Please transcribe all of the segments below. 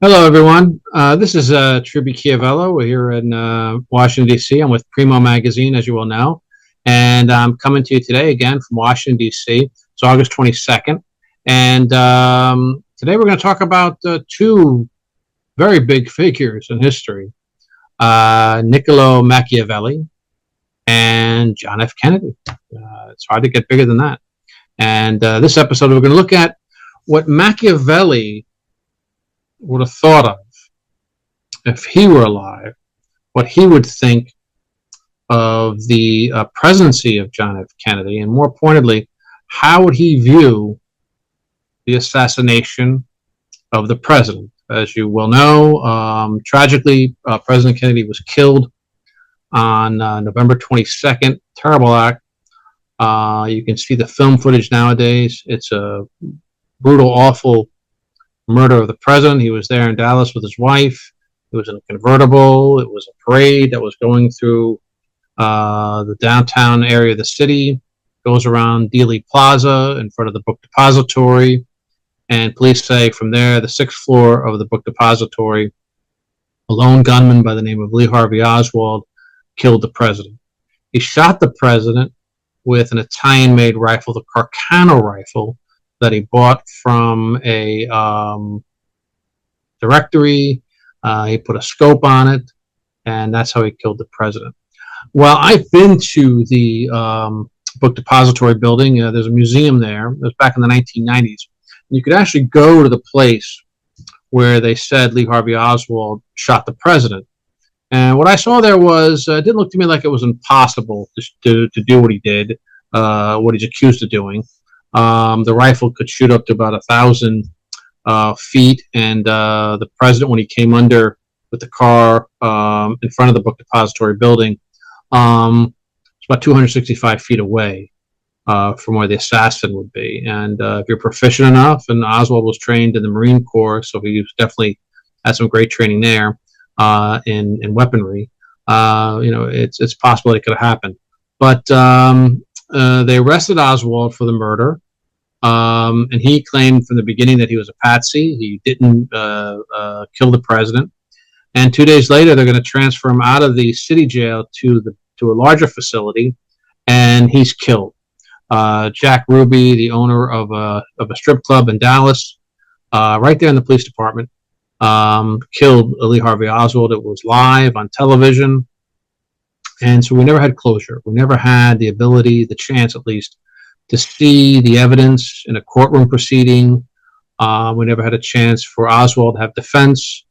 Hello, everyone. This is Truby Chiavello. We're here in Washington, D.C. I'm with Primo Magazine, as you will know. And I'm coming to you today again from Washington, D.C. It's August 22nd. And today we're going to talk about two very big figures in history, Niccolò Machiavelli and John F. Kennedy. It's hard to get bigger than that. And this episode, we're going to look at what Machiavelli would have thought of if he were alive, what he would think of the presidency of John F. Kennedy, and more pointedly, how would he view the assassination of the president? As you well know, tragically, President Kennedy was killed on November 22nd. Terrible act. You can see the film footage nowadays. It's a brutal, awful murder of the president. He was there in Dallas with his wife. It was in a convertible. It was a parade that was going through the downtown area of the city, goes around Dealey Plaza in front of the book depository. And police say from there, the sixth floor of the book depository, a lone gunman by the name of Lee Harvey Oswald killed the president. He shot the president with an Italian-made rifle, the Carcano rifle, that he bought from a directory. He put a scope on it, and that's how he killed the president. Well, I've been to the book depository building. There's a museum there. It was back in the 1990s. You could actually go to the place where they said Lee Harvey Oswald shot the president. And what I saw there was, it didn't look to me like it was impossible to do what he did, what he's accused of doing. The rifle could shoot up to about 1,000 feet, and the president, when he came under with the car in front of the book depository building, it's about 265 feet away from where the assassin would be. And if you're proficient enough, and Oswald was trained in the Marine Corps, so he was definitely had some great training there in weaponry. It's possible it could have happened. But they arrested Oswald for the murder. And he claimed from the beginning that he was a patsy. He didn't kill the president. And 2 days later, they're going to transfer him out of the city jail to a larger facility, and he's killed. Jack Ruby, the owner of a strip club in Dallas, right there in the police department, killed Lee Harvey Oswald. It was live on television. And so we never had closure. We never had the ability, the chance at least, to see the evidence in a courtroom proceeding. We never had a chance for Oswald to have defense,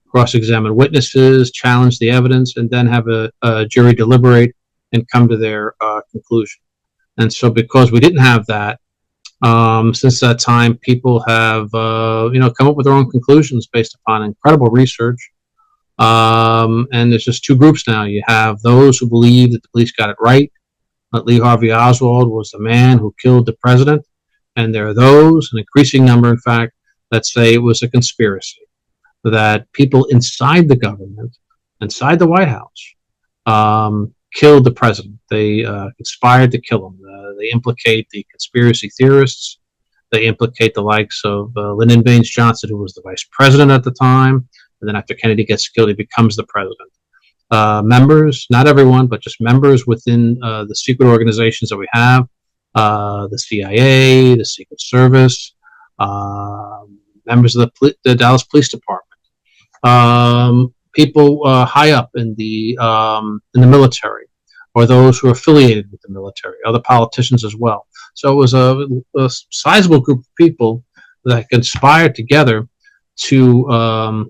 cross-examine witnesses, challenge the evidence, and then have a jury deliberate and come to their conclusion. And so because we didn't have that, since that time, people have come up with their own conclusions based upon incredible research. And there's just two groups now. You have those who believe that the police got it right, that Lee Harvey Oswald was the man who killed the president. And there are those, an increasing number, in fact, that say it was a conspiracy, that people inside the government, inside the White House, killed the president. They conspired to kill him. They implicate the conspiracy theorists. They implicate the likes of Lyndon Baines Johnson, who was the vice president at the time. And then after Kennedy gets killed, he becomes the president. Members, not everyone, but just members within the secret organizations that we have, the CIA, the Secret Service, members of the Dallas Police Department, people high up in the military, or those who are affiliated with the military, other politicians as well. So it was a sizable group of people that conspired together to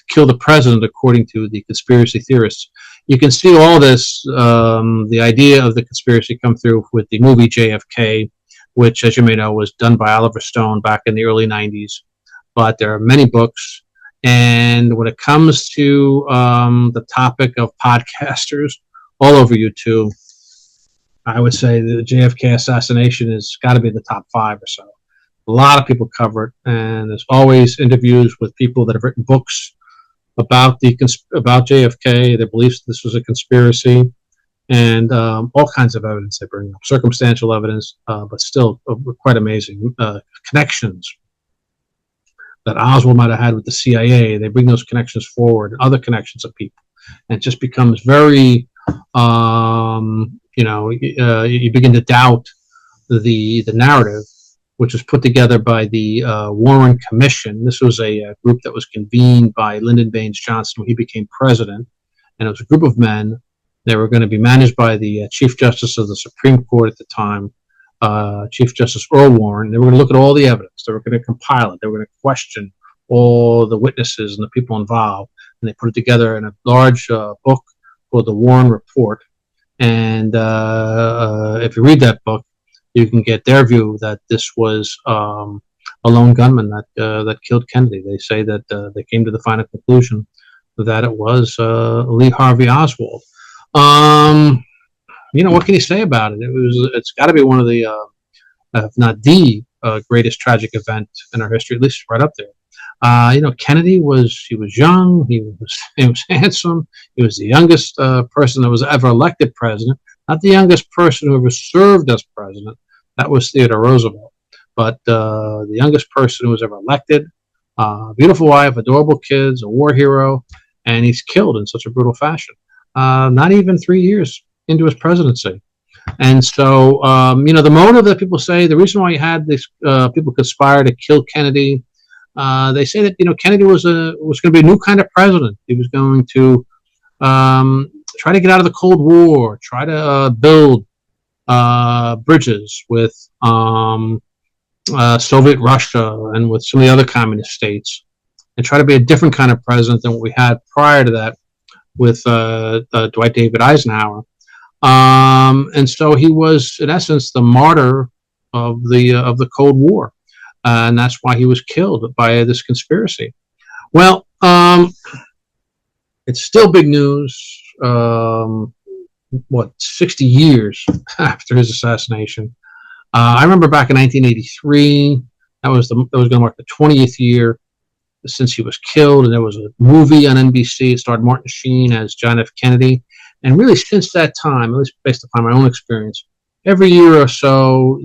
kill the president, according to the conspiracy theorists. You can see all this, the idea of the conspiracy, come through with the movie JFK, which, as you may know, was done by Oliver Stone back in the early 90s. But there are many books. And when it comes to the topic of podcasters all over YouTube, I would say the JFK assassination has got to be the top 5 or so. A lot of people cover it, and there's always interviews with people that have written books about JFK, their beliefs this was a conspiracy, and all kinds of evidence they bring up, circumstantial evidence, but still quite amazing connections that Oswald might have had with the CIA. They bring those connections forward, other connections of people, and it just becomes very, you begin to doubt the narrative, which was put together by the Warren Commission. This was a group that was convened by Lyndon Baines Johnson when he became president, and it was a group of men. They were going to be managed by the Chief Justice of the Supreme Court at the time, Chief Justice Earl Warren. They were going to look at all the evidence. They were going to compile it. They were going to question all the witnesses and the people involved. And they put it together in a large book called the Warren Report. And if you read that book, you can get their view that this was a lone gunman that killed Kennedy. They say that they came to the final conclusion that it was Lee Harvey Oswald. What can you say about it? It's got to be one of the, if not the greatest tragic event in our history, at least right up there. Kennedy he was young, he was handsome, he was the youngest person that was ever elected president, not the youngest person who ever served as president. That was Theodore Roosevelt. But the youngest person who was ever elected, beautiful wife, adorable kids, a war hero, and he's killed in such a brutal fashion. Not even 3 years into his presidency. And so, the motive that people say, the reason why you had these people conspire to kill Kennedy, they say that, Kennedy was going to be a new kind of president. He was going to try to get out of the Cold War, try to build bridges with Soviet Russia and with some of the other communist states, and try to be a different kind of president than what we had prior to that with Dwight David Eisenhower. And so he was, in essence, the martyr of the Cold War. And that's why he was killed by this conspiracy. Well, it's still big news, 60 years after his assassination. I remember back in 1983, that was going to mark the 20th year since he was killed, and there was a movie on NBC. It starred Martin Sheen as John F. Kennedy. And really, since that time, at least based upon my own experience, every year or so,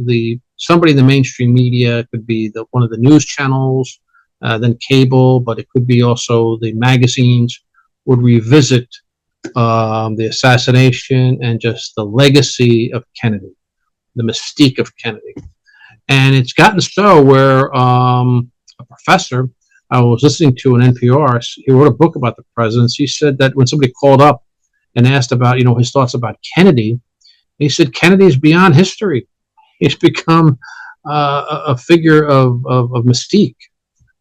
somebody in the mainstream media, could be one of the news channels, then cable, but it could be also the magazines, would revisit the assassination and just the legacy of Kennedy, the mystique of Kennedy. And it's gotten so where a professor I was listening to on NPR, he wrote a book about the presidents. He said that when somebody called up and asked about, his thoughts about Kennedy, he said Kennedy is beyond history. He's become a figure of mystique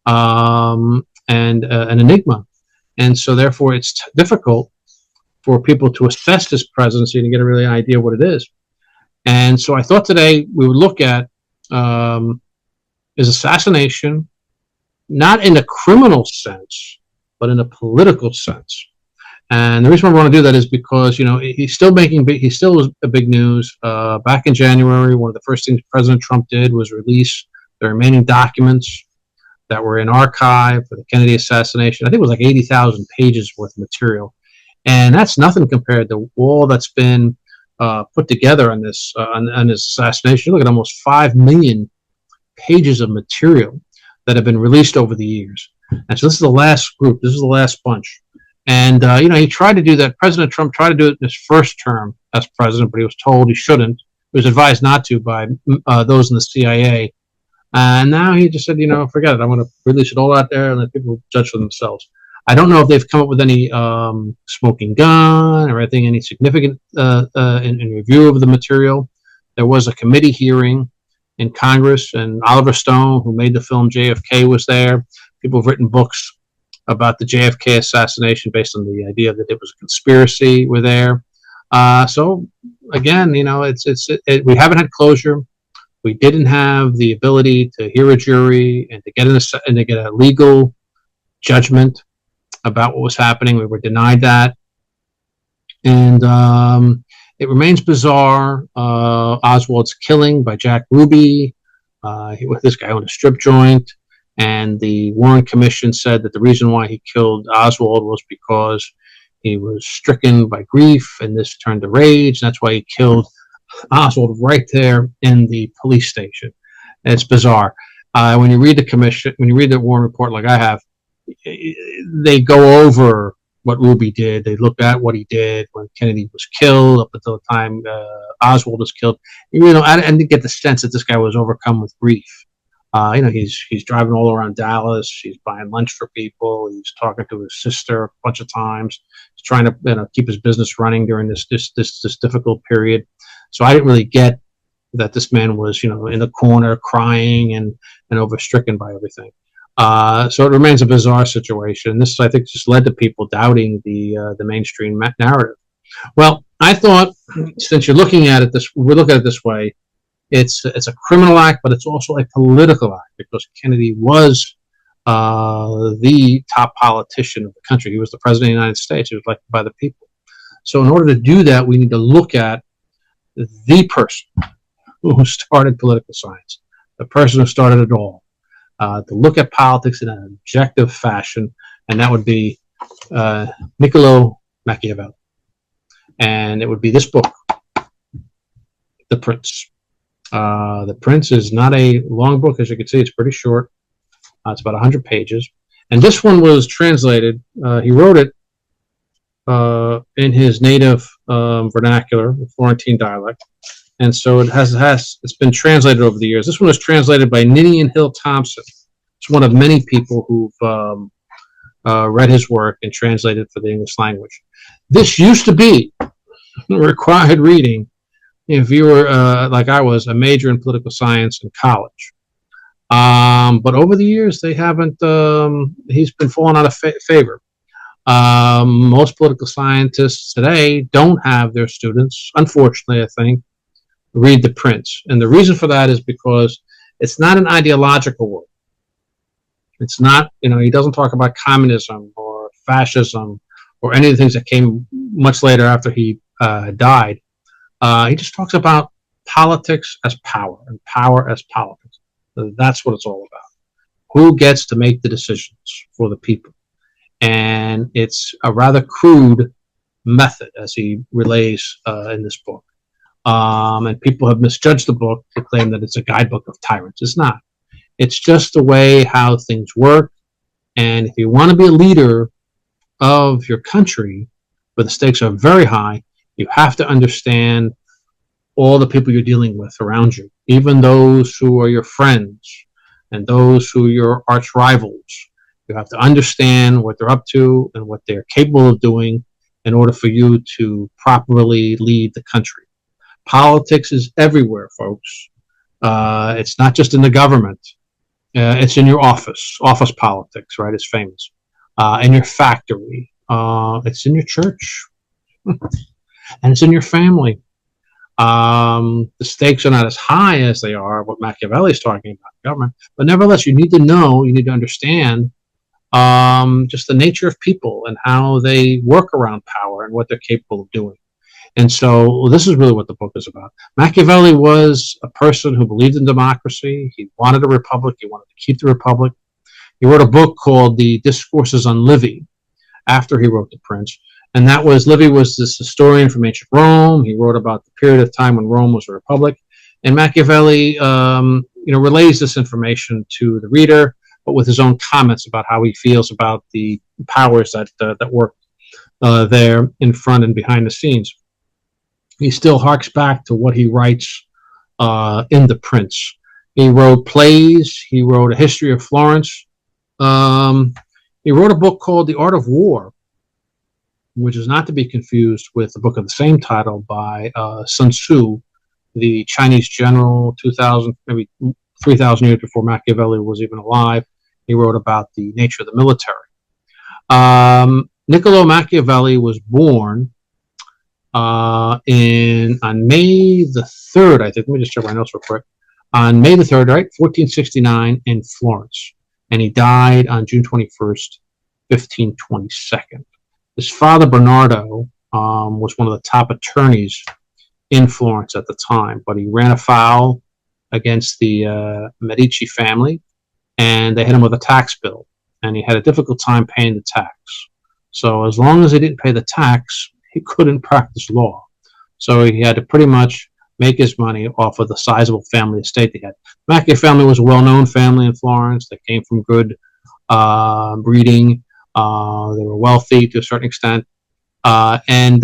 and an enigma. And so therefore it's difficult for people to assess this presidency and get a really idea what it is. And so I thought today we would look at his assassination, not in a criminal sense, but in a political sense. And the reason why I want to do that is because, he's still was a big news. Back in January, one of the first things President Trump did was release the remaining documents that were in archive for the Kennedy assassination. I think it was like 80,000 pages worth of material. And that's nothing compared to all that's been put together on this assassination. Look at almost 5 million pages of material that have been released over the years. And so this is the last group. This is the last bunch. And, he tried to do that. President Trump tried to do it in his first term as president, but he was told he shouldn't. He was advised not to by those in the CIA. And now he just said, forget it. I'm going to release it all out there and let people judge for themselves. I don't know if they've come up with any smoking gun or anything, any significant in review of the material. There was a committee hearing in Congress, and Oliver Stone, who made the film JFK, was there. People have written books about the JFK assassination based on the idea that it was a conspiracy, were there. So again, we haven't had closure. We didn't have the ability to hear a jury and to get a legal judgment about what was happening. We were denied that. And it remains bizarre. Oswald's killing by Jack Ruby. This guy owned a strip joint. And the Warren Commission said that the reason why he killed Oswald was because he was stricken by grief, and this turned to rage. And that's why he killed Oswald right there in the police station. It's bizarre. When you read the commission, when you read the Warren report, like I have, they go over what Ruby did. They look at what he did when Kennedy was killed, up until the time Oswald was killed. I didn't get the sense that this guy was overcome with grief. He's driving all around Dallas. He's buying lunch for people. He's talking to his sister a bunch of times. He's trying to keep his business running during this difficult period. So I didn't really get that this man was in the corner crying and overstricken by everything. So it remains a bizarre situation. This, I think, just led to people doubting the mainstream narrative. Well, I thought, since we're looking at it this way, it's a criminal act, but it's also a political act, because Kennedy was the top politician of the country. He was the president of the United States. He was elected by the people. So in order to do that, we need to look at the person who started political science, the person who started it all, to look at politics in an objective fashion, and that would be Niccolò Machiavelli. And it would be this book, The Prince. The Prince is not a long book, as you can see. It's pretty short. It's about 100 pages. And this one was translated. He wrote it in his native vernacular, the Florentine dialect. And so it's been translated over the years. This one was translated by Ninian Hill Thompson. It's one of many people who've read his work and translated for the English language. This used to be required reading if you were, like I was, a major in political science in college. But over the years, they haven't, he's been falling out of favor. Most political scientists today don't have their students, unfortunately, I think, read The Prince. And the reason for that is because it's not an ideological work. It's not, he doesn't talk about communism or fascism or any of the things that came much later after he died. He just talks about politics as power and power as politics. So that's what it's all about. Who gets to make the decisions for the people? And it's a rather crude method, as he relays in this book. And people have misjudged the book to claim that it's a guidebook of tyrants. It's not. It's just the way how things work. And if you want to be a leader of your country, where the stakes are very high, you have to understand all the people you're dealing with around you, even those who are your friends and those who are your arch rivals. You have to understand what they're up to and what they're capable of doing in order for you to properly lead the country. Politics is everywhere, folks. It's not just in the government. It's in your office politics, right? It's famous. In your factory. It's in your church. And it's in your family. The stakes are not as high as they are what Machiavelli is talking about government, but nevertheless, you need to know, you need to understand just the nature of people and how they work around power and what they're capable of doing. And so this is really what the book is about. Machiavelli was a person who believed in democracy. He wanted a republic. He wanted to keep the republic. He wrote a book called The Discourses on Livy after he wrote The Prince. And that was, Livy was this historian from ancient Rome. He wrote about the period of time when Rome was a republic. And Machiavelli, relays this information to the reader, but with his own comments about how he feels about the powers that work there in front and behind the scenes. He still harks back to what he writes in The Prince. He wrote plays. He wrote a history of Florence. He wrote a book called The Art of War, which is not to be confused with the book of the same title by Sun Tzu, the Chinese general, 2,000, maybe 3,000 years before Machiavelli was even alive. He wrote about the nature of the military. Niccolò Machiavelli was born on May the 3rd, I think. Let me just check my notes real quick. On May the 3rd, right, 1469 in Florence. And he died on June 21st, 1522. His father, Bernardo, was one of the top attorneys in Florence at the time, but he ran afoul against the Medici family, and they hit him with a tax bill, and he had a difficult time paying the tax. So as long as he didn't pay the tax, he couldn't practice law. So he had to pretty much make his money off of the sizable family estate they had. Machiavelli family was a well-known family in Florence. They came from good breeding. They were wealthy to a certain extent. And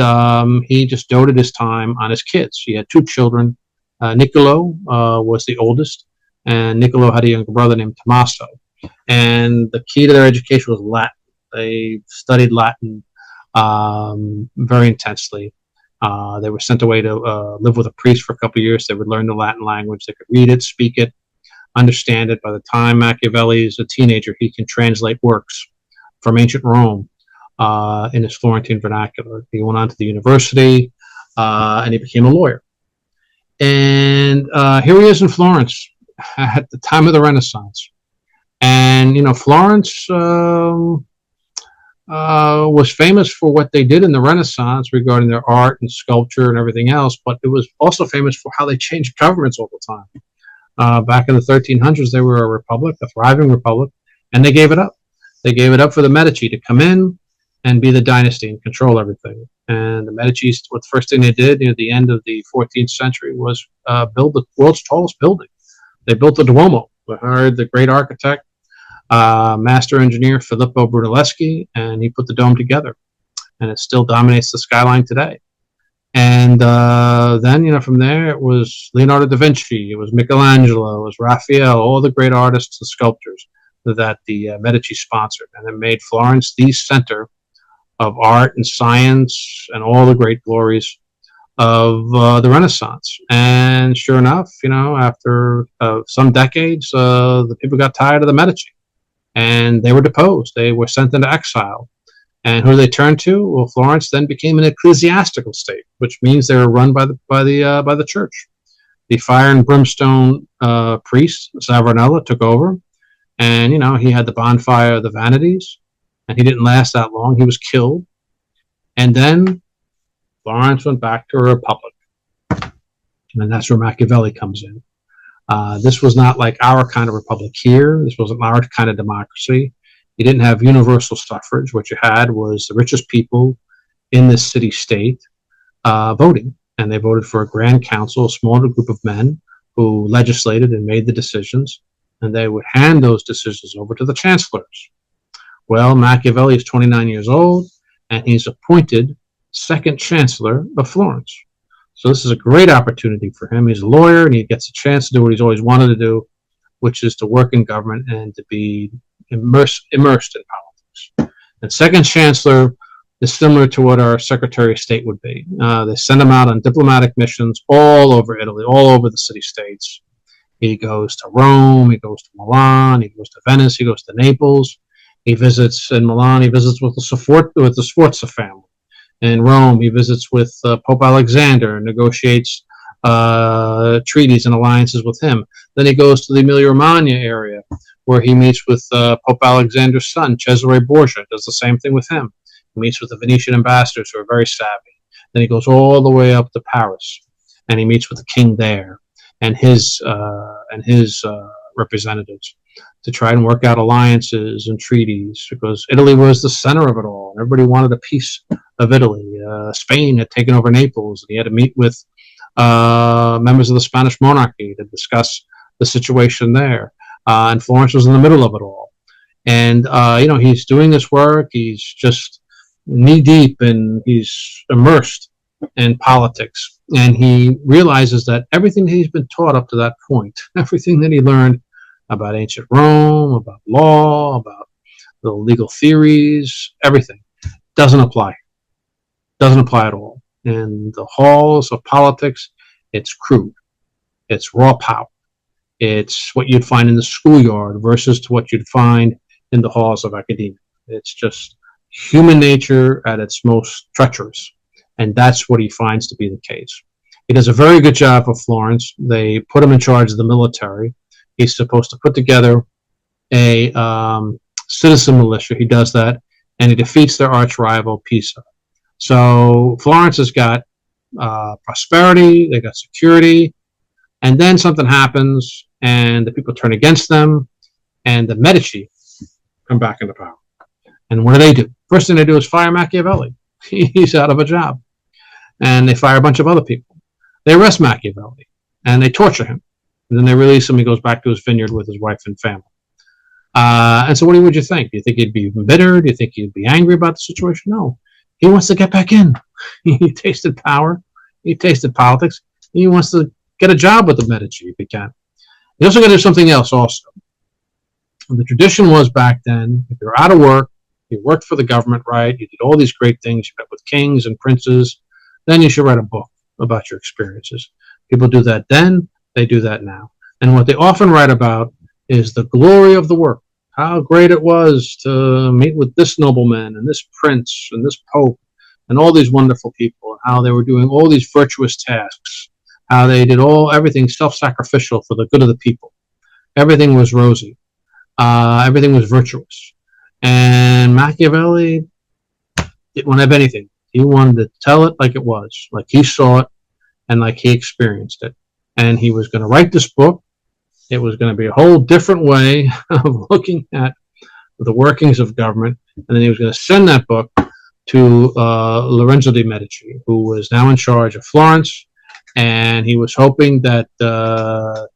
he just doted his time on his kids. He had two children. Niccolò was the oldest, and Niccolò had a younger brother named Tommaso. And the key to their education was Latin. They studied Latin very intensely. They were sent away to live with a priest for a couple of years. They would learn the Latin language. They could read it, speak it, understand it. By the time Machiavelli is a teenager, he can translate works from ancient Rome in his Florentine vernacular. He went on to the university, and he became a lawyer. And here he is in Florence at the time of the Renaissance. And, Florence was famous for what they did in the Renaissance regarding their art and sculpture and everything else, but it was also famous for how they changed governments all the time. Back in the 1300s, they were a republic, a thriving republic, and they gave it up. They gave it up for the Medici to come in and be the dynasty and control everything. And the Medici, what the first thing they did near the end of the 14th century was build the world's tallest building. They built the Duomo. They hired the great architect, master engineer Filippo Brunelleschi, and he put the dome together. And it still dominates the skyline today. And then, from there, it was Leonardo da Vinci, it was Michelangelo, it was Raphael, all the great artists and sculptors that the Medici sponsored. And it made Florence the center of art and science and all the great glories of the Renaissance. And sure enough, after some decades, the people got tired of the Medici, and they were deposed. They were sent into exile. And who they turned to? Well, Florence then became an ecclesiastical state, which means they were run by the church. The fire and brimstone priest Savonarola took over, and he had the bonfire of the vanities, and he didn't last that long. He was killed, and then Florence went back to a republic, and that's where Machiavelli comes in. This was not like our kind of republic here. This wasn't our kind of democracy. You didn't have universal suffrage. What you had was the richest people in this city-state voting, and they voted for a grand council, a smaller group of men who legislated and made the decisions, and they would hand those decisions over to the chancellors. Well, Machiavelli is 29 years old, and he's appointed second chancellor of Florence. So this is a great opportunity for him. He's a lawyer, and he gets a chance to do what he's always wanted to do, which is to work in government and to be immersed in politics. And second chancellor is similar to what our Secretary of State would be. They send him out on diplomatic missions all over Italy, all over the city-states. He goes to Rome, he goes to Milan, he goes to Venice, he goes to Naples. He visits in Milan, he visits with the Sforza family. In Rome, he visits with Pope Alexander and negotiates treaties and alliances with him. Then he goes to the Emilia-Romagna area, where he meets with Pope Alexander's son, Cesare Borgia, does the same thing with him. He meets with the Venetian ambassadors, who are very savvy. Then he goes all the way up to Paris, and he meets with the king there and his representatives to try and work out alliances and treaties, because Italy was the center of it all, and everybody wanted a piece of Italy. Spain had taken over Naples, and he had to meet with members of the Spanish monarchy to discuss the situation there. And Florence was in the middle of it all. And, he's doing this work. He's just knee-deep, and he's immersed in politics. And he realizes that everything that he's been taught up to that point, everything that he learned about ancient Rome, about law, about the legal theories, everything, doesn't apply. Doesn't apply at all. In the halls of politics, it's crude. It's raw power. It's what you'd find in the schoolyard versus to what you'd find in the halls of academia. It's just human nature at its most treacherous. And that's what he finds to be the case. He does a very good job for Florence. They put him in charge of the military. He's supposed to put together a citizen militia. He does that, and he defeats their arch rival, Pisa. So Florence has got prosperity, they got security, and then something happens, and the people turn against them, and the Medici come back into power. And what do? First thing they do is fire Machiavelli. He's out of a job. And they fire a bunch of other people. They arrest Machiavelli and they torture him. And then they release him. He goes back to his vineyard with his wife and family. And so what would you think? Do you think he'd be bitter? Do you think he'd be angry about the situation? No. He wants to get back in. He tasted power. He tasted politics. He wants to get a job with the Medici if he can. He also got to do something else also. And the tradition was back then, if you're out of work, you worked for the government, right? You did all these great things. You met with kings and princes. Then you should write a book about your experiences. People do that then. They do that now. And what they often write about is the glory of the work. How great it was to meet with this nobleman and this prince and this pope and all these wonderful people, and how they were doing all these virtuous tasks, how they did everything self-sacrificial for the good of the people. Everything was rosy. Everything was virtuous. And Machiavelli didn't want to have anything. He wanted to tell it like it was, like he saw it and like he experienced it. And he was going to write this book. It was going to be a whole different way of looking at the workings of government. And then he was going to send that book to Lorenzo de' Medici, who was now in charge of Florence. And he was hoping that the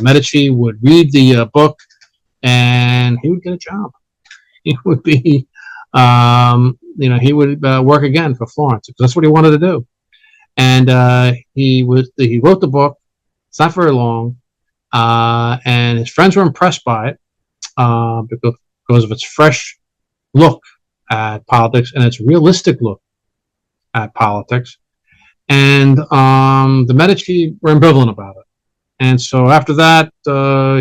Medici would read the book and he would get a job. He would be, he would work again for Florence, because that's what he wanted to do. And he wrote the book. It's not very long, and his friends were impressed by it because of its fresh look at politics and its realistic look at politics. And the Medici were ambivalent about it. And so after that,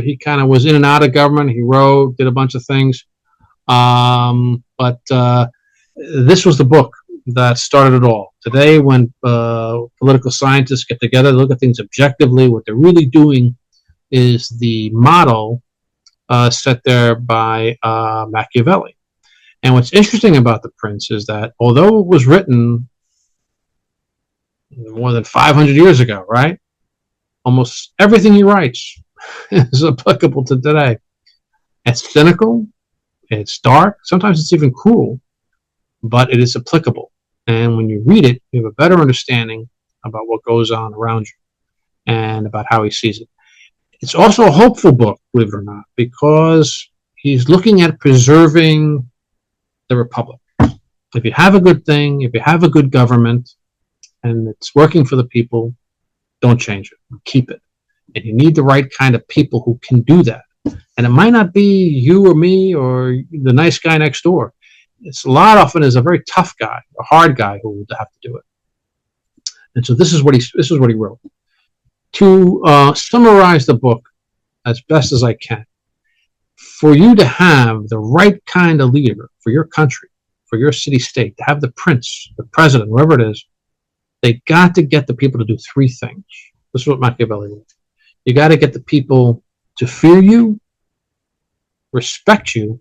he kind of was in and out of government. He wrote, did a bunch of things. But this was the book that started it all. Today, when political scientists get together, they look at things objectively. What they're really doing is the model set there by Machiavelli. And what's interesting about The Prince is that although it was written more than 500 years ago, right? Almost everything he writes is applicable to today. It's cynical, it's dark, sometimes it's even cruel, but it is applicable. And when you read it, you have a better understanding about what goes on around you and about how he sees it. It's also a hopeful book, believe it or not, because he's looking at preserving the republic. If you have a good thing, if you have a good government, and it's working for the people, don't change it. Keep it. And you need the right kind of people who can do that. And it might not be you or me or the nice guy next door. It's a lot often is a very tough guy, a hard guy who will have to do it. And so this is what he wrote. To summarize the book as best as I can, for you to have the right kind of leader for your country, for your city-state, to have the prince, the president, whoever it is, they got to get the people to do three things. This is what Machiavelli did. You got to get the people to fear you, respect you,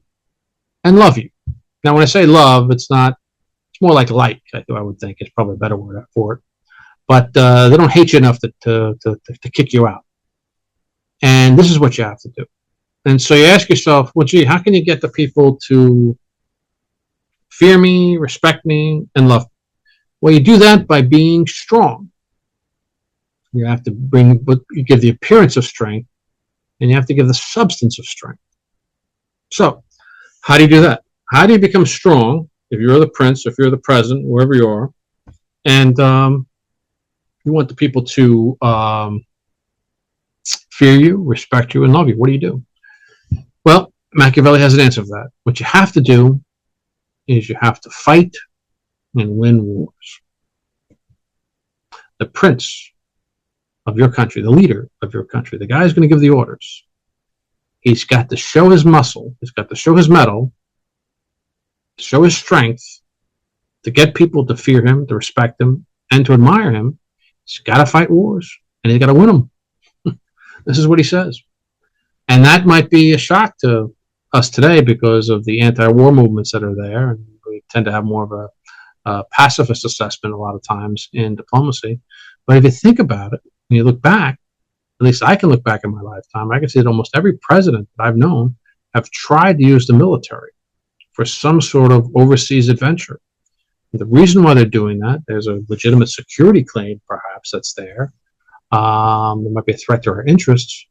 and love you. Now, when I say love, it's more like I would think is probably a better word for it. But they don't hate you enough to kick you out. And this is what you have to do. And so you ask yourself, well, gee, how can you get the people to fear me, respect me, and love me? Well, you do that by being strong. You have to you give the appearance of strength, and you have to give the substance of strength. So, how do you do that? How do you become strong if you're the prince, if you're the president, wherever you are, and you want the people to fear you, respect you, and love you? What do? Well, Machiavelli has an answer for that. What you have to do is you have to fight and win wars. The prince of your country, the leader of your country, the guy who's going to give the orders, he's got to show his muscle, he's got to show his mettle, to show his strength, to get people to fear him, to respect him, and to admire him. He's got to fight wars, and he's got to win them. This is what he says. And that might be a shock to us today because of the anti-war movements that are there, and we tend to have more of a pacifist assessment a lot of times in diplomacy. But if you think about it, and you look back, at least I can look back in my lifetime, I can see that almost every president that I've known have tried to use the military for some sort of overseas adventure. The reason why they're doing that, there's a legitimate security claim, perhaps, that's there. There might be a threat to our interests,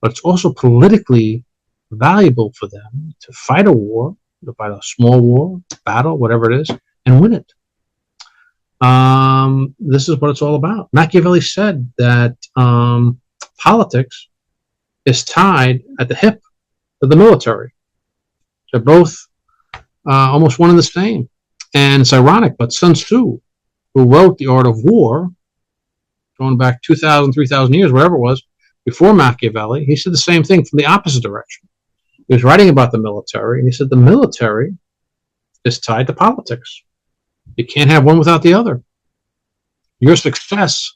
but it's also politically valuable for them to fight a war, to fight a small war, battle, whatever it is, and win it. This is what it's all about. Machiavelli said that politics is tied at the hip to the military. They're both almost one and the same. And it's ironic, but Sun Tzu, who wrote The Art of War, going back 2,000, 3,000 years, whatever it was, before Machiavelli, he said the same thing from the opposite direction. He was writing about the military, and he said the military is tied to politics. You can't have one without the other. Your success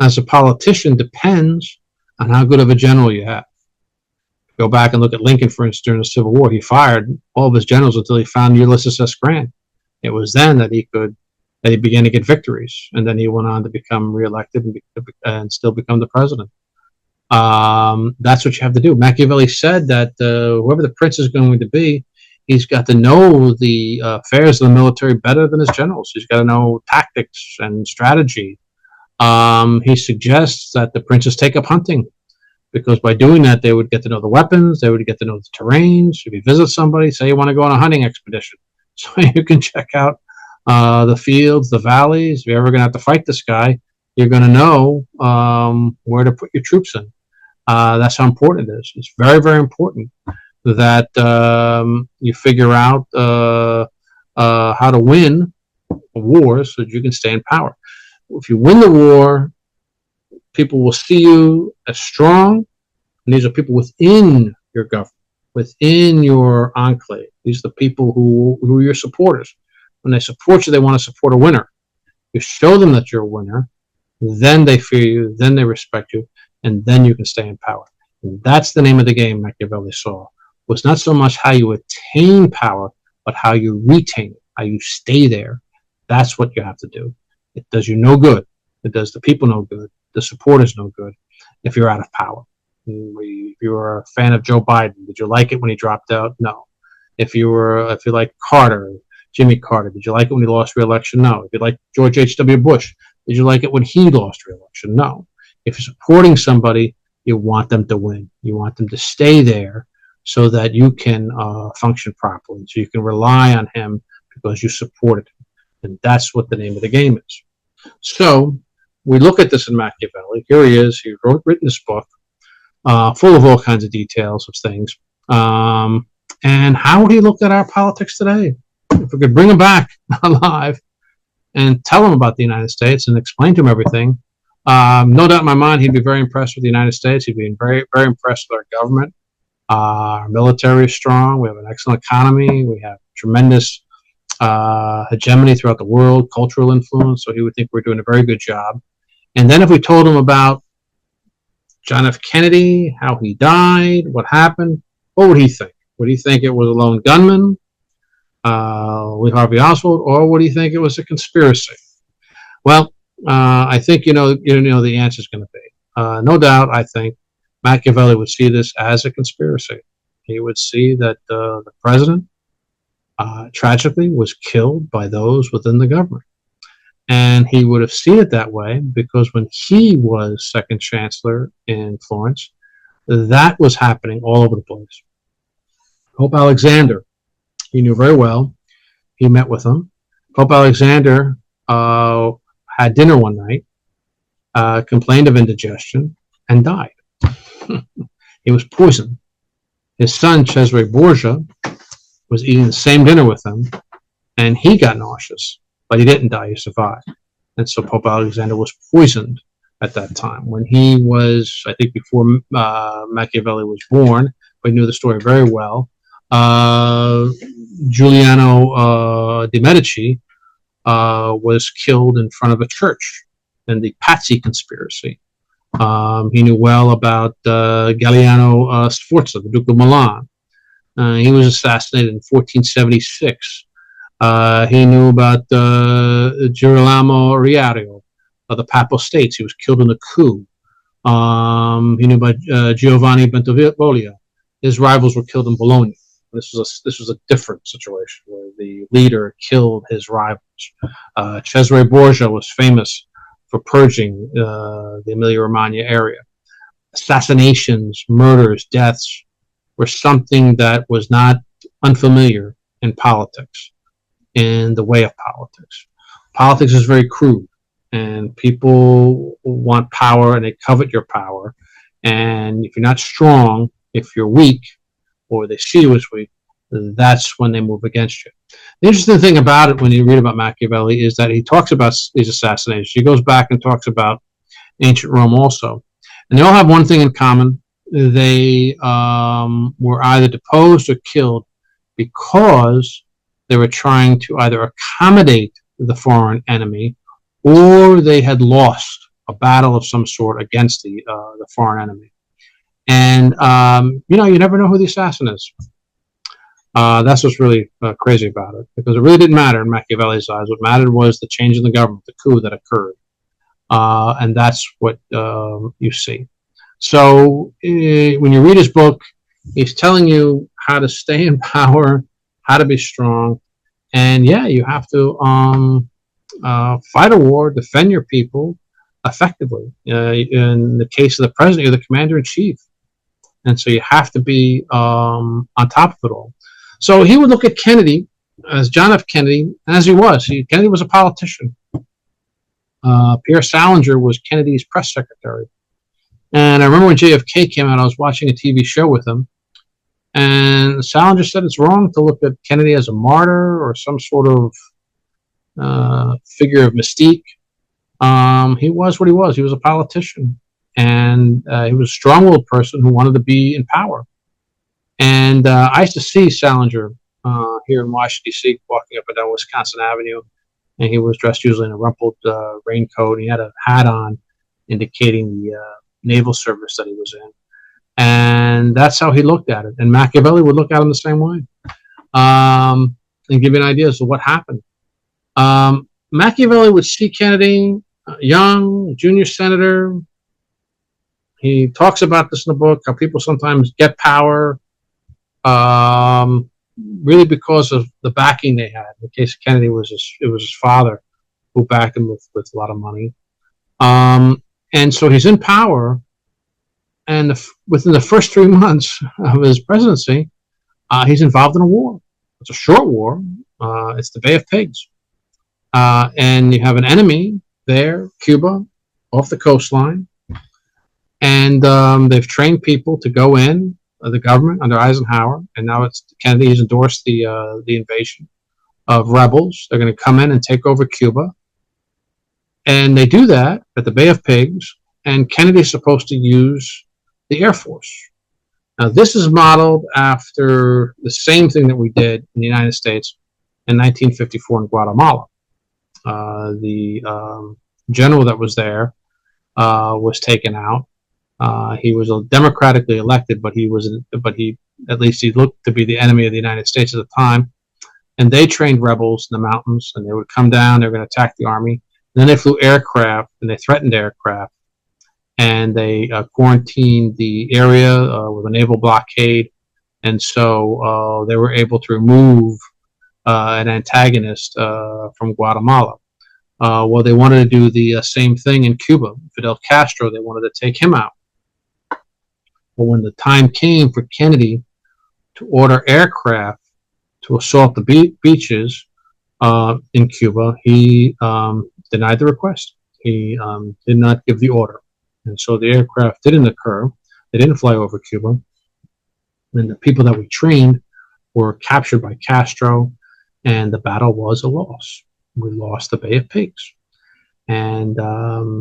as a politician depends on how good of a general you have. Go back and look at Lincoln, for instance, during the Civil War. He fired all of his generals until he found Ulysses S. Grant. It was then that he began to get victories, and then he went on to become reelected and still become the president. That's what you have to do. Machiavelli said that whoever the prince is going to be, he's got to know the affairs of the military better than his generals. He's got to know tactics and strategy. He suggests that the princes take up hunting, because by doing that, they would get to know the weapons, they would get to know the terrains. If you visit somebody, say you want to go on a hunting expedition, so you can check out the fields, the valleys. If you're ever going to have to fight this guy, you're going to know where to put your troops in. That's how important it is. It's very, very important that you figure out how to win a war so that you can stay in power. If you win the war, people will see you as strong, and these are people within your government, within your enclave. These are the people who are your supporters. When they support you, they want to support a winner. You show them that you're a winner, then they fear you, then they respect you, and then you can stay in power. And that's the name of the game Machiavelli saw. It was not so much how you attain power, but how you retain it, how you stay there. That's what you have to do. It does you no good. It does the people no good. The supporters no good if you're out of power. If you were a fan of Joe Biden, did you like it when he dropped out? No. If you like Carter, Jimmy Carter, did you like it when he lost re-election? No. If you like George H.W. Bush, did you like it when he lost re-election? No. If you're supporting somebody, you want them to win. You want them to stay there so that you can function properly, so you can rely on him because you supported him. And that's what the name of the game is. So we look at this in Machiavelli. Here he is. He written this book full of all kinds of details of things. And how would he look at our politics today? If we could bring him back alive and tell him about the United States and explain to him everything, no doubt in my mind he'd be very impressed with the United States. He'd be very, very impressed with our government. Our military is strong. We have an excellent economy. We have tremendous hegemony throughout the world, cultural influence. So he would think we're doing a very good job. And then if we told him about John F. Kennedy, how he died, what happened, what would he think? Would he think it was a lone gunman, Lee Harvey Oswald, or would he think it was a conspiracy? Well, I think you know the answer is going to be. No doubt, I think Machiavelli would see this as a conspiracy. He would see that the president, tragically, was killed by those within the government. And he would have seen it that way because when he was second chancellor in Florence, that was happening all over the place. Pope Alexander, he knew very well. He met with him. Pope Alexander had dinner one night, complained of indigestion, and died. He was poisoned. His son, Cesare Borgia, was eating the same dinner with him, and he got nauseous, but he didn't die. He survived. And so Pope Alexander was poisoned at that time. When he was, I think before Machiavelli was born, but he knew the story very well, Giuliano de' Medici was killed in front of a church in the Pazzi conspiracy. He knew well about Galliano Sforza, the Duke of Milan. He was assassinated in 1476. He knew about Girolamo Riario of the Papal States. He was killed in a coup. He knew about Giovanni Bentivoglio. His rivals were killed in Bologna. This was a different situation where the leader killed his rivals. purges. Cesare Borgia was famous for purging the Emilia-Romagna area. Assassinations, murders, deaths were something that was not unfamiliar in politics, in the way of politics. Politics is very crude, and people want power and they covet your power. And if you're not strong, if you're weak, or they see you as weak, that's when they move against you. The interesting thing about it when you read about Machiavelli is that he talks about these assassinations. He goes back and talks about ancient Rome also. And they all have one thing in common. They were either deposed or killed because they were trying to either accommodate the foreign enemy or they had lost a battle of some sort against the foreign enemy. And, you never know who the assassin is. That's what's really crazy about it, because it really didn't matter in Machiavelli's eyes. What mattered was the change in the government, the coup that occurred. And that's what you see. So when you read his book, he's telling you how to stay in power, how to be strong. And yeah, you have to fight a war, defend your people effectively. In the case of the president, you're the commander-in-chief. And so you have to be on top of it all. So he would look at Kennedy as John F. Kennedy, as he was. Kennedy was a politician. Pierre Salinger was Kennedy's press secretary. And I remember when JFK came out, I was watching a TV show with him. And Salinger said it's wrong to look at Kennedy as a martyr or some sort of figure of mystique. He was what he was. He was a politician. And he was a strong-willed person who wanted to be in power. And I used to see Salinger here in Washington, D.C., walking up and down Wisconsin Avenue. And he was dressed usually in a rumpled raincoat. He had a hat on indicating the naval service that he was in. And that's how he looked at it. And Machiavelli would look at him the same way and give you an idea as to what happened. Machiavelli would see Kennedy, young, junior senator. He talks about this in the book, how people sometimes get power really because of the backing they had. In the case of Kennedy, it was his father who backed him with a lot of money. And so he's in power, and within the first 3 months of his presidency, he's involved in a war. It's a short war. It's the Bay of Pigs. And you have an enemy there, Cuba, off the coastline. And they've trained people to go in, the government under Eisenhower, and now it's Kennedy has endorsed the invasion of rebels. They're going to come in and take over Cuba. And they do that at the Bay of Pigs, and Kennedy's supposed to use the Air Force. Now, this is modeled after the same thing that we did in the United States in 1954 in Guatemala. The general that was there was taken out. He was democratically elected, but he at least he looked to be the enemy of the United States at the time. And they trained rebels in the mountains, and they would come down. They were going to attack the army. And then they flew aircraft, and they threatened aircraft, and they quarantined the area with a naval blockade. And so they were able to remove an antagonist from Guatemala. Well, they wanted to do the same thing in Cuba. Fidel Castro, they wanted to take him out. But when the time came for Kennedy to order aircraft to assault the beaches in Cuba, he denied the request. He did not give the order. And so the aircraft didn't occur. They didn't fly over Cuba. And the people that we trained were captured by Castro, and the battle was a loss. We lost the Bay of Pigs. And,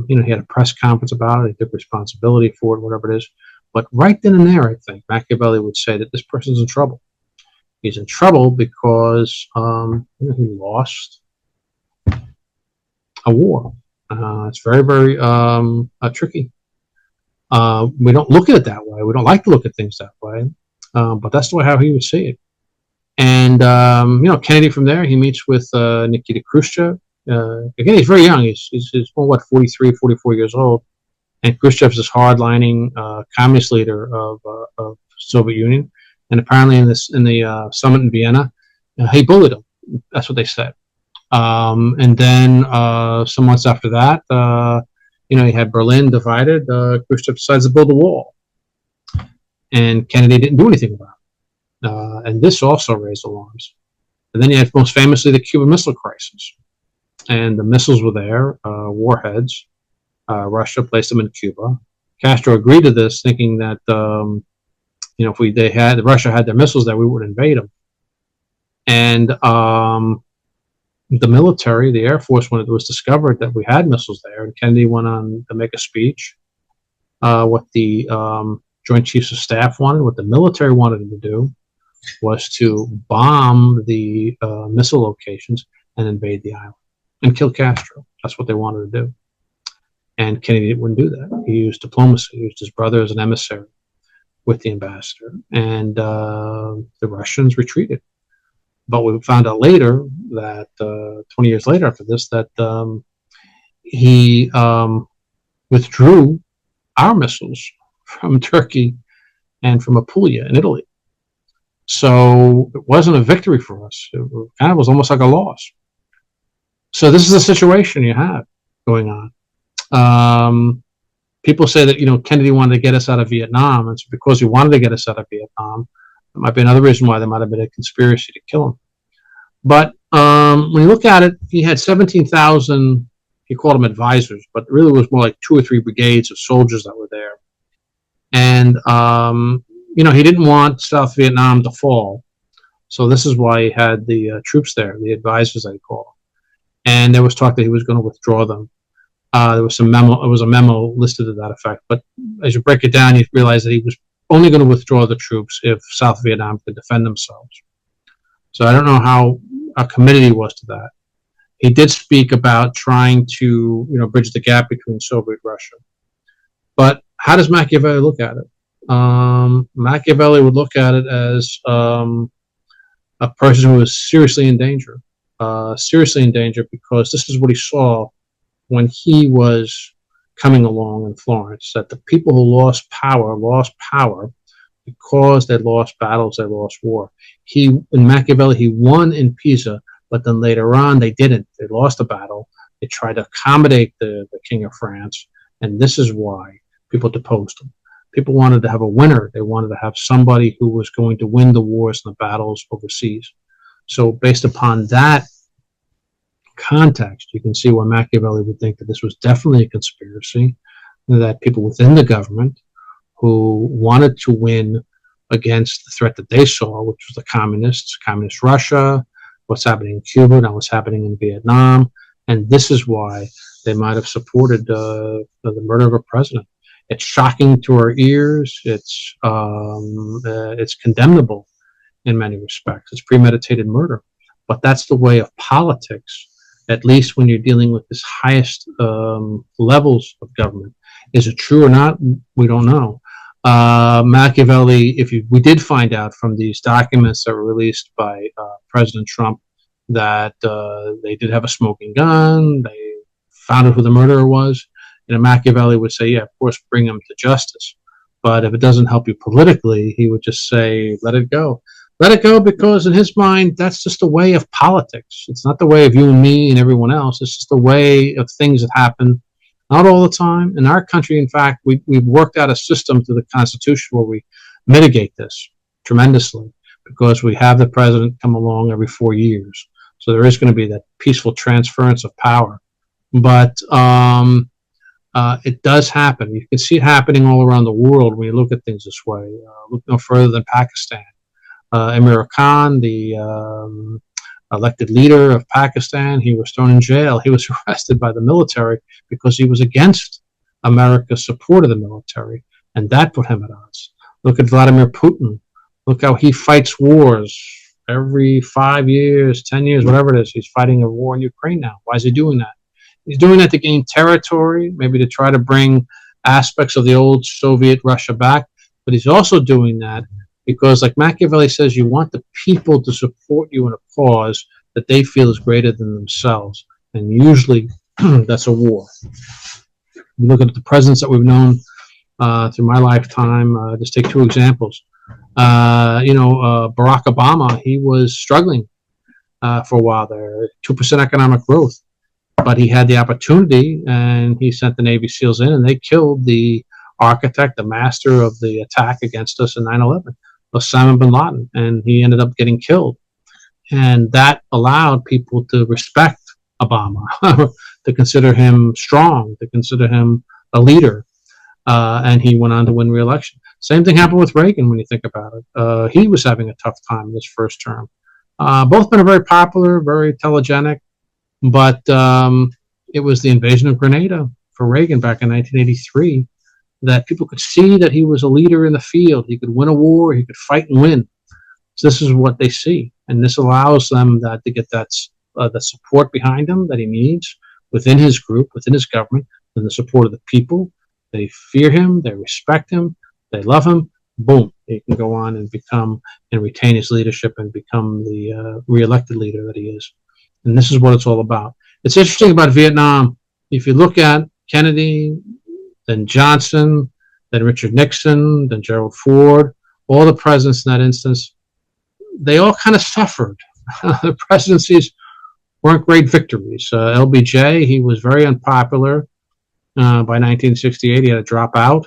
he had a press conference about it. He took responsibility for it, whatever it is. But right then and there, I think, Machiavelli would say that this person's in trouble. He's in trouble because he lost a war. It's very, very tricky. We don't look at it that way. We don't like to look at things that way. But that's the way how he would see it. And, Kennedy from there, he meets with Nikita Khrushchev. Again, he's very young. He's 43, 44 years old. And Khrushchev is this hard-lining communist leader of Soviet Union. And apparently in the summit in Vienna, he bullied him. That's what they said. And then some months after that, you had Berlin divided. Khrushchev decides to build a wall, and Kennedy didn't do anything about it. And this also raised alarms. And then you had most famously the Cuban Missile Crisis, and the missiles were there, warheads. Russia placed them in Cuba. Castro agreed to this, thinking that if Russia had their missiles there, we would invade them. And the military, the Air Force, when it was discovered that we had missiles there, and Kennedy went on to make a speech. What the Joint Chiefs of Staff wanted, what the military wanted him to do, was to bomb the missile locations and invade the island and kill Castro. That's what they wanted to do. And Kennedy wouldn't do that. He used diplomacy. He used his brother as an emissary with the ambassador. And the Russians retreated. But we found out later that 20 years later after this, that he withdrew our missiles from Turkey and from Apulia in Italy. So it wasn't a victory for us. It kind of was almost like a loss. So this is the situation you have going on. People say that Kennedy wanted to get us out of Vietnam, and so because he wanted to get us out of Vietnam, it might be another reason why there might have been a conspiracy to kill him. But when you look at it, he had 17,000. He called them advisors, but it really was more like 2 or 3 brigades of soldiers that were there. And he didn't want South Vietnam to fall, so this is why he had the troops there, the advisors they call. And there was talk that he was going to withdraw them. There was a memo listed to that effect. But as you break it down, you realize that he was only going to withdraw the troops if South Vietnam could defend themselves. So I don't know how committed he was to that. He did speak about trying to, bridge the gap between Soviet Russia. But how does Machiavelli look at it? Machiavelli would look at it as a person who is seriously in danger. Because this is what he saw when he was coming along in Florence, that the people who lost power because they lost battles, they lost war. In Machiavelli, he won in Pisa, but then later on they didn't. They lost a battle. They tried to accommodate the King of France, and this is why people deposed him. People wanted to have a winner. They wanted to have somebody who was going to win the wars and the battles overseas. So based upon that context, you can see why Machiavelli would think that this was definitely a conspiracy, that people within the government who wanted to win against the threat that they saw, which was the communist Russia, what's happening in Cuba, now what's happening in Vietnam, and this is why they might have supported the murder of a president. It's shocking to our ears. It's condemnable in many respects. It's premeditated murder, but that's the way of politics. At least when you're dealing with this highest levels of government. Is it true or not? We don't know. Machiavelli, we did find out from these documents that were released by President Trump that they did have a smoking gun. They found out who the murderer was. Machiavelli would say, yeah, of course, bring him to justice. But if it doesn't help you politically, he would just say, let it go. Let it go, because in his mind, that's just a way of politics. It's not the way of you and me and everyone else. It's just a way of things that happen, not all the time. In our country, in fact, we've worked out a system through the Constitution where we mitigate this tremendously, because we have the president come along every 4 years. So there is going to be that peaceful transference of power. But it does happen. You can see it happening all around the world when you look at things this way. Look no further than Pakistan. Imran Khan, the elected leader of Pakistan, he was thrown in jail. He was arrested by the military because he was against America's support of the military, and that put him at odds. Look at Vladimir Putin. Look how he fights wars every 5 years, 10 years, whatever it is. He's fighting a war in Ukraine now. Why is he doing that? He's doing that to gain territory, maybe to try to bring aspects of the old Soviet Russia back, but he's also doing that because, like Machiavelli says, you want the people to support you in a cause that they feel is greater than themselves. And usually that's a war. You look at the presidents that we've known through my lifetime, just take 2 examples. Barack Obama, he was struggling for a while there, 2% economic growth. But he had the opportunity, and he sent the Navy SEALs in, and they killed the architect, the master of the attack against us in 9/11, Osama bin Laden, and he ended up getting killed. And that allowed people to respect Obama, to consider him strong, to consider him a leader, and he went on to win re-election. Same thing happened with Reagan when you think about it. He was having a tough time this first term. Both men are very popular, very telegenic, but it was the invasion of Grenada for Reagan back in 1983 that people could see that he was a leader in the field. He could win a war, he could fight and win. So this is what they see, and this allows them to get that the support behind him that he needs within his group, within his government, and the support of the people. They fear him, they respect him, they love him. Boom, he can go on and become and retain his leadership and become the re-elected leader that he is. And this is what it's all about. It's interesting about Vietnam. If you look at Kennedy, then Johnson, then Richard Nixon, then Gerald Ford, all the presidents in that instance, they all kind of suffered. The presidencies weren't great victories. LBJ, he was very unpopular. By 1968, he had to drop out.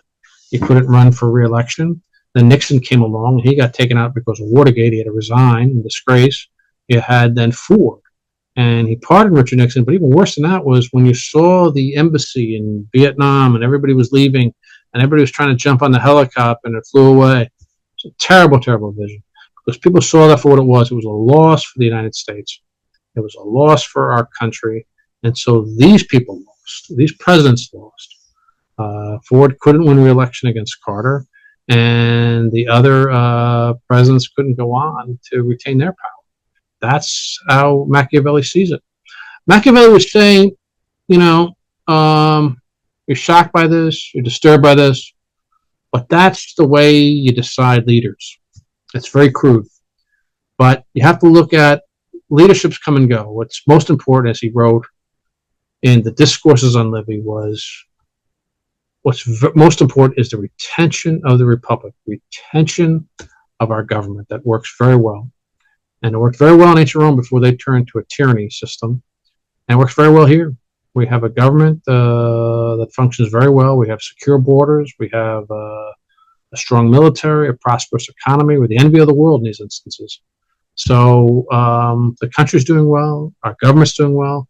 He couldn't run for re-election. Then Nixon came along, and he got taken out because of Watergate. He had to resign in disgrace. You had then Ford, and he pardoned Richard Nixon. But even worse than that was when you saw the embassy in Vietnam, and everybody was leaving, and everybody was trying to jump on the helicopter, and it flew away. It's a terrible, terrible vision, because people saw that for what it was. It was a loss for the United States. It was a loss for our country. And so these people lost. These presidents lost. Ford couldn't win re-election against Carter, and the other presidents couldn't go on to retain their power. That's how Machiavelli sees it. Machiavelli was saying, you're shocked by this, you're disturbed by this, but that's the way you decide leaders. It's very crude. But you have to look at leaderships come and go. What's most important, as he wrote in the Discourses on Livy, was what's most important is the retention of the republic, retention of our government. That works very well. And it worked very well in ancient Rome before they turned to a tyranny system. And it works very well here. We have a government that functions very well. We have secure borders. We have a strong military, a prosperous economy. We're the envy of the world in these instances. So the country's doing well. Our government's doing well.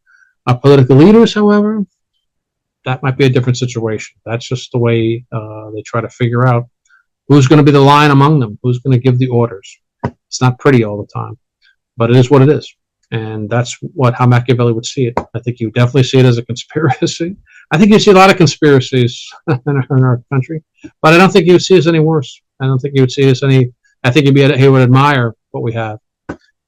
Our political leaders, however, that might be a different situation. That's just the way they try to figure out who's going to be the lion among them, who's going to give the orders. It's not pretty all the time, but it is what it is. And that's how Machiavelli would see it. I think you definitely see it as a conspiracy. I think you see a lot of conspiracies in our country, but I don't think you would see it as any worse. I don't think you would see it as any, I think he would admire what we have,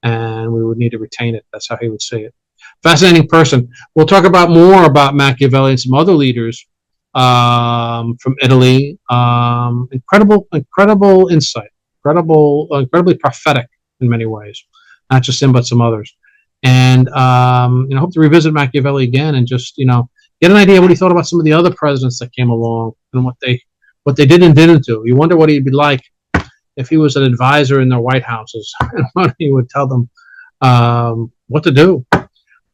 and we would need to retain it. That's how he would see it. Fascinating person. We'll talk about more about Machiavelli and some other leaders from Italy. Incredible insight. Incredibly prophetic in many ways. Not just him, but some others. And I hope to revisit Machiavelli again and just get an idea what he thought about some of the other presidents that came along and what they did and didn't do. You wonder what he'd be like if he was an advisor in their White Houses and what he would tell them what to do.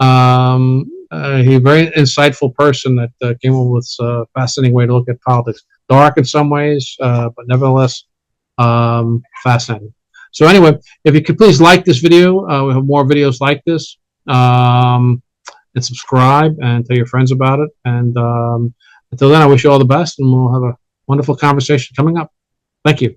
He's a very insightful person that came up with a fascinating way to look at politics. Dark in some ways, but nevertheless fascinating. So anyway, if you could please like this video, we have more videos like this, and subscribe and tell your friends about it. And until then, I wish you all the best, and we'll have a wonderful conversation coming up. Thank you.